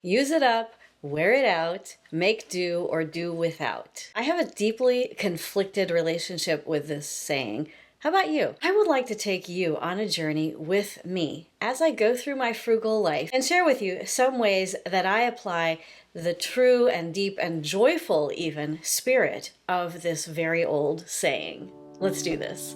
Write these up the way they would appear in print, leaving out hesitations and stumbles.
Use it up, wear it out, make do or do without. I have a deeply conflicted relationship with this saying. How about you? I would like to take you on a journey with me as I go through my frugal life and share with you some ways that I apply the true and deep and joyful even spirit of this very old saying. Let's do this.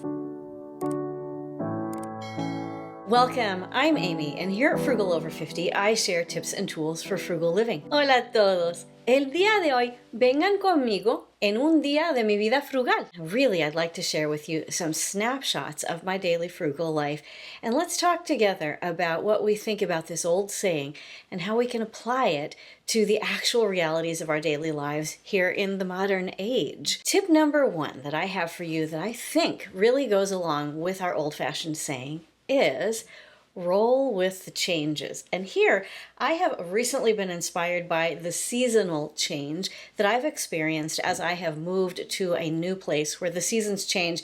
Welcome, I'm Amy, and here at Frugal Over 50, I share tips and tools for frugal living. Hola a todos. El día de hoy, vengan conmigo en un día de mi vida frugal. Really, I'd like to share with you some snapshots of my daily frugal life, and let's talk together about what we think about this old saying and how we can apply it to the actual realities of our daily lives here in the modern age. Tip number one that I have for you that I think really goes along with our old-fashioned saying is roll with the changes. And here I have recently been inspired by the seasonal change that I've experienced as I have moved to a new place where the seasons change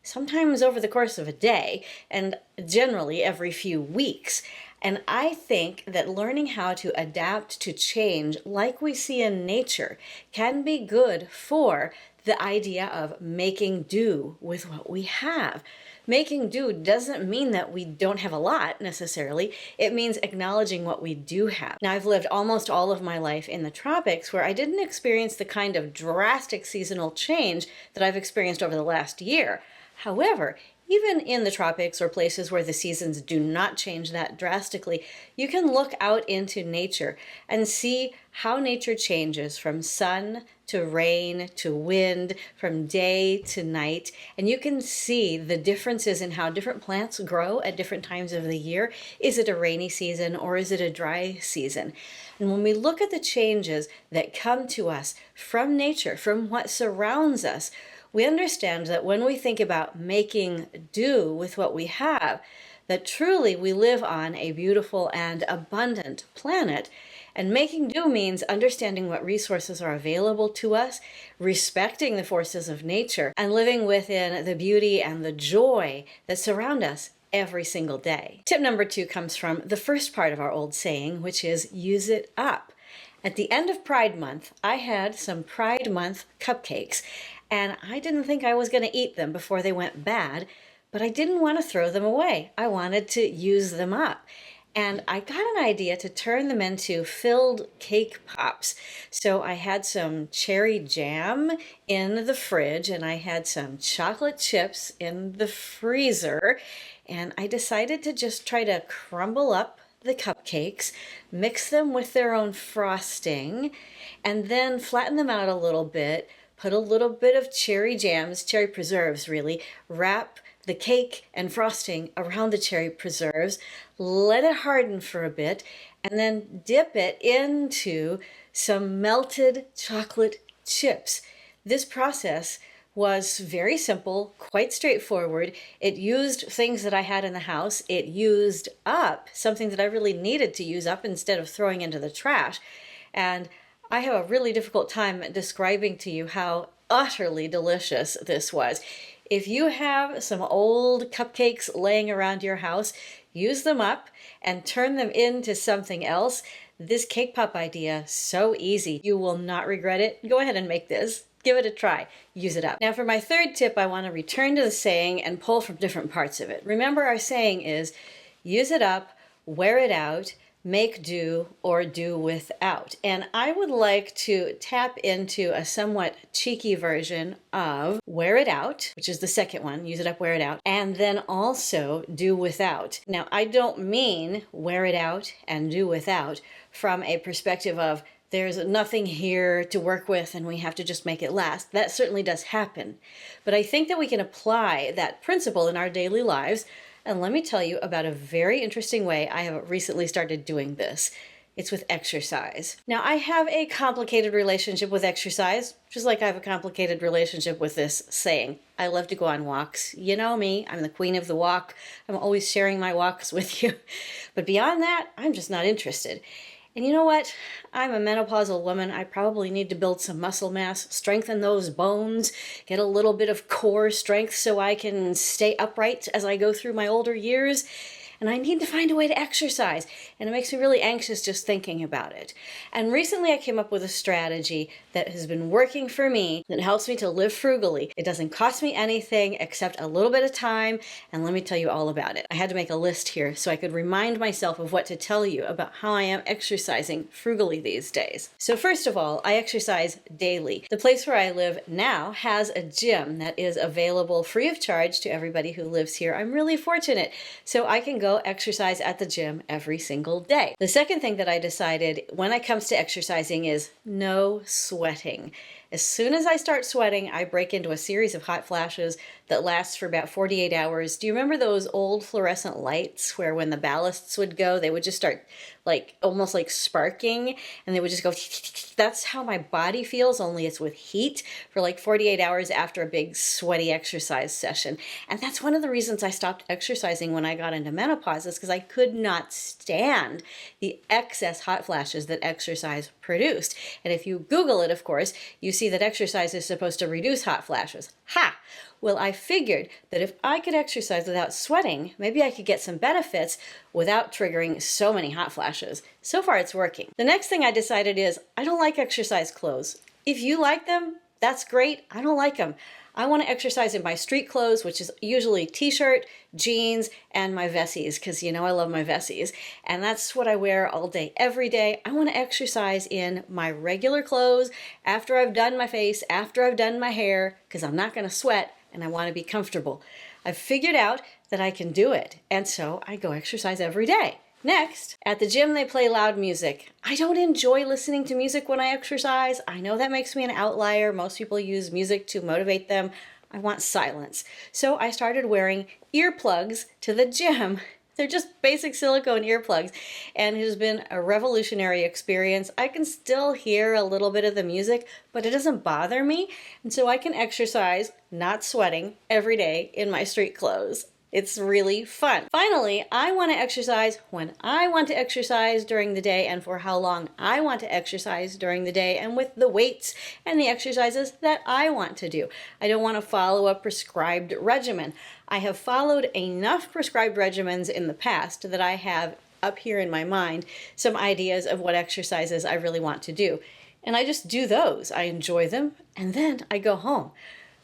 sometimes over the course of a day and generally every few weeks. And I think that learning how to adapt to change like we see in nature can be good for the idea of making do with what we have. Making do doesn't mean that we don't have a lot necessarily. It means acknowledging what we do have. Now, I've lived almost all of my life in the tropics where I didn't experience the kind of drastic seasonal change that I've experienced over the last year. However, even in the tropics or places where the seasons do not change that drastically, you can look out into nature and see how nature changes from sun to rain to wind, from day to night, and you can see the differences in how different plants grow at different times of the year. Is it a rainy season or is it a dry season? And when we look at the changes that come to us from nature, from what surrounds us, we understand that when we think about making do with what we have, that truly we live on a beautiful and abundant planet. And making do means understanding what resources are available to us, respecting the forces of nature, and living within the beauty and the joy that surround us every single day. Tip number two comes from the first part of our old saying, which is use it up. At the end of Pride Month, I had some Pride Month cupcakes, and I didn't think I was going to eat them before they went bad, but I didn't want to throw them away. I wanted to use them up. And I got an idea to turn them into filled cake pops. So I had some cherry jam in the fridge and I had some chocolate chips in the freezer. And I decided to just try to crumble up the cupcakes, mix them with their own frosting, and then flatten them out a little bit, put a little bit of cherry jams, cherry preserves really, wrap the cake and frosting around the cherry preserves, let it harden for a bit, and then dip it into some melted chocolate chips. This process was very simple, quite straightforward. It used things that I had in the house. It used up something that I really needed to use up instead of throwing into the trash. And I have a really difficult time describing to you how utterly delicious this was. If you have some old cupcakes laying around your house, use them up and turn them into something else. This cake pop idea, so easy. You will not regret it. Go ahead and make this. Give it a try. Use it up. Now for my third tip, I want to return to the saying and pull from different parts of it. Remember, our saying is use it up, wear it out, make do or do without. And I would like to tap into a somewhat cheeky version of wear it out, which is the second one, use it up, wear it out, and then also do without. Now, I don't mean wear it out and do without from a perspective of there's nothing here to work with and we have to just make it last. That certainly does happen. But I think that we can apply that principle in our daily lives. And let me tell you about a very interesting way I have recently started doing this. It's with exercise. Now, I have a complicated relationship with exercise, just like I have a complicated relationship with this saying. I love to go on walks. You know me, I'm the queen of the walk. I'm always sharing my walks with you. But beyond that, I'm just not interested. And you know what? I'm a menopausal woman. I probably need to build some muscle mass, strengthen those bones, get a little bit of core strength so I can stay upright as I go through my older years. and I need to find a way to exercise, and it makes me really anxious just thinking about it. And recently I came up with a strategy that has been working for me that helps me to live frugally. It doesn't cost me anything except a little bit of time, and let me tell you all about it. I had to make a list here so I could remind myself of what to tell you about how I am exercising frugally these days. So first of all, I exercise daily. The place where I live now has a gym that is available free of charge to everybody who lives here. I'm really fortunate, so I can go exercise at the gym every single day. The second thing that I decided when it comes to exercising is no sweating. As soon as I start sweating, I break into a series of hot flashes that lasts for about 48 hours. Do you remember those old fluorescent lights where when the ballasts would go, they would just start like almost like sparking, and they would just go. That's how my body feels, only it's with heat for like 48 hours after a big sweaty exercise session. And that's one of the reasons I stopped exercising when I got into menopause, is because I could not stand the excess hot flashes that exercise produced. And if you Google it, of course, you see that exercise is supposed to reduce hot flashes. Ha! Well, I figured that if I could exercise without sweating, maybe I could get some benefits without triggering so many hot flashes. So far, it's working. The next thing I decided is I don't like exercise clothes. If you like them, that's great. I don't like them. I want to exercise in my street clothes, which is usually t-shirt, jeans, and my vessies, because you know I love my vessies. And that's what I wear all day, every day. I want to exercise in my regular clothes after I've done my face, after I've done my hair, because I'm not going to sweat and I want to be comfortable. I've figured out that I can do it, and so I go exercise every day. Next, at the gym they play loud music. I don't enjoy listening to music when I exercise. I know that makes me an outlier. Most people use music to motivate them. I want silence. So I started wearing earplugs to the gym. They're just basic silicone earplugs, and it has been a revolutionary experience. I can still hear a little bit of the music, but it doesn't bother me, and so I can exercise, not sweating, every day in my street clothes. It's really fun. Finally, I want to exercise when I want to exercise during the day and for how long I want to exercise during the day and with the weights and the exercises that I want to do. I don't want to follow a prescribed regimen. I have followed enough prescribed regimens in the past that I have up here in my mind some ideas of what exercises I really want to do. And I just do those. I enjoy them, and then I go home.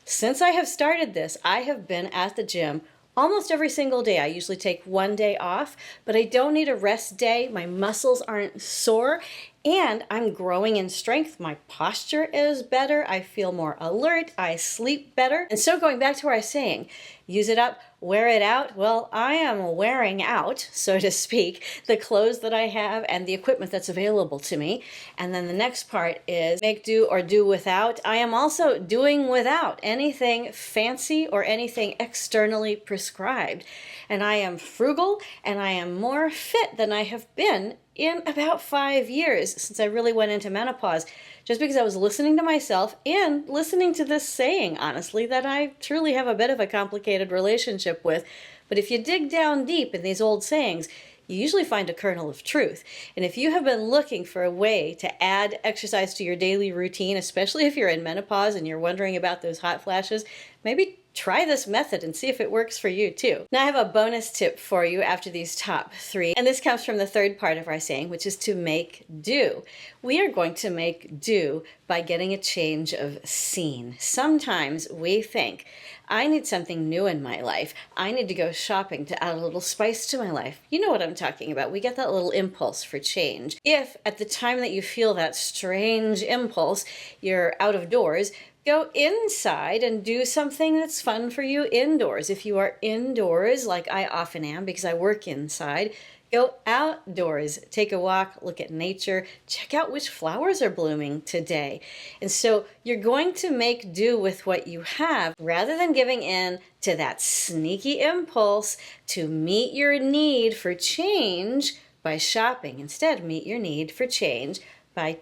Since I have started this, I have been at the gym almost every single day. I usually take one day off, but I don't need a rest day. My muscles aren't sore, and I'm growing in strength. My posture is better. I feel more alert. I sleep better. And so going back to what I was saying, use it up, wear it out. Well, I am wearing out, so to speak, the clothes that I have and the equipment that's available to me. And then the next part is make do or do without. I am also doing without anything fancy or anything externally prescribed. And I am frugal, and I am more fit than I have been in about 5 years since I really went into menopause, just because I was listening to myself and listening to this saying, honestly, that I truly have a bit of a complicated relationship with. But if you dig down deep in these old sayings, you usually find a kernel of truth. And if you have been looking for a way to add exercise to your daily routine, especially if you're in menopause and you're wondering about those hot flashes, maybe try this method and see if it works for you too. Now I have a bonus tip for you after these top 3, and this comes from the third part of our saying, which is to make do. We are going to make do by getting a change of scene. Sometimes we think, I need something new in my life. I need to go shopping to add a little spice to my life. You know what I'm talking about. We get that little impulse for change. If at the time that you feel that strange impulse, you're out of doors, go inside and do something that's fun for you indoors. If you are indoors, like I often am because I work inside, go outdoors, take a walk, look at nature, check out which flowers are blooming today. And so you're going to make do with what you have rather than giving in to that sneaky impulse to meet your need for change by shopping. Instead, meet your need for change by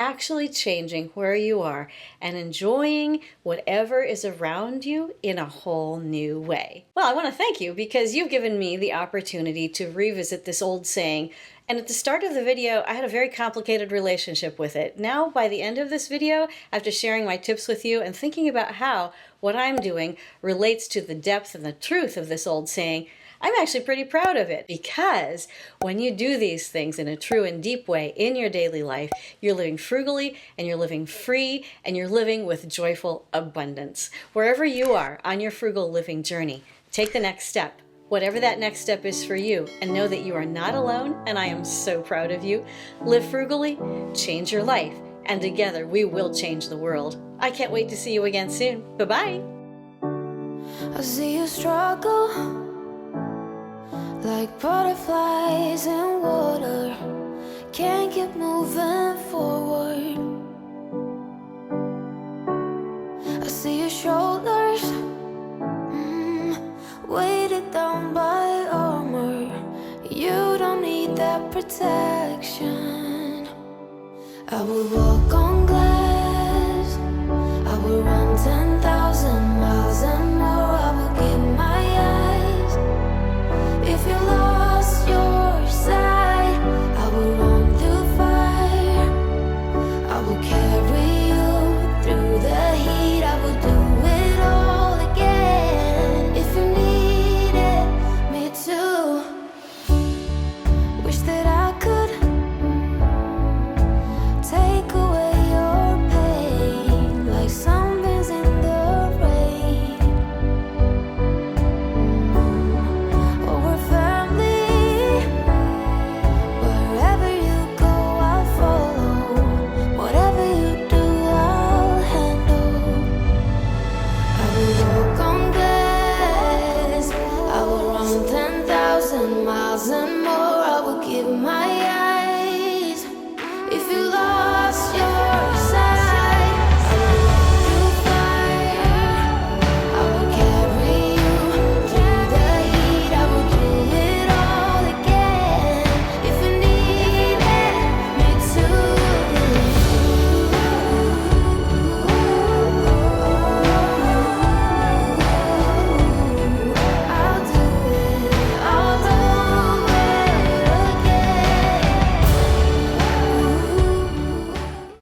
actually changing where you are and enjoying whatever is around you in a whole new way. Well, I want to thank you because you've given me the opportunity to revisit this old saying. And at the start of the video, I had a very complicated relationship with it. Now, by the end of this video, after sharing my tips with you and thinking about how what I'm doing relates to the depth and the truth of this old saying, I'm actually pretty proud of it, because when you do these things in a true and deep way in your daily life, you're living frugally and you're living free and you're living with joyful abundance. Wherever you are on your frugal living journey, take the next step. Whatever that next step is for you, and know that you are not alone, and I am so proud of you. Live frugally, change your life, and together we will change the world. I can't wait to see you again soon. Bye-bye. I see you struggle like butterflies in water, can't keep moving forward. I see your shoulders weighted down by armor. You don't need that protection. I will walk on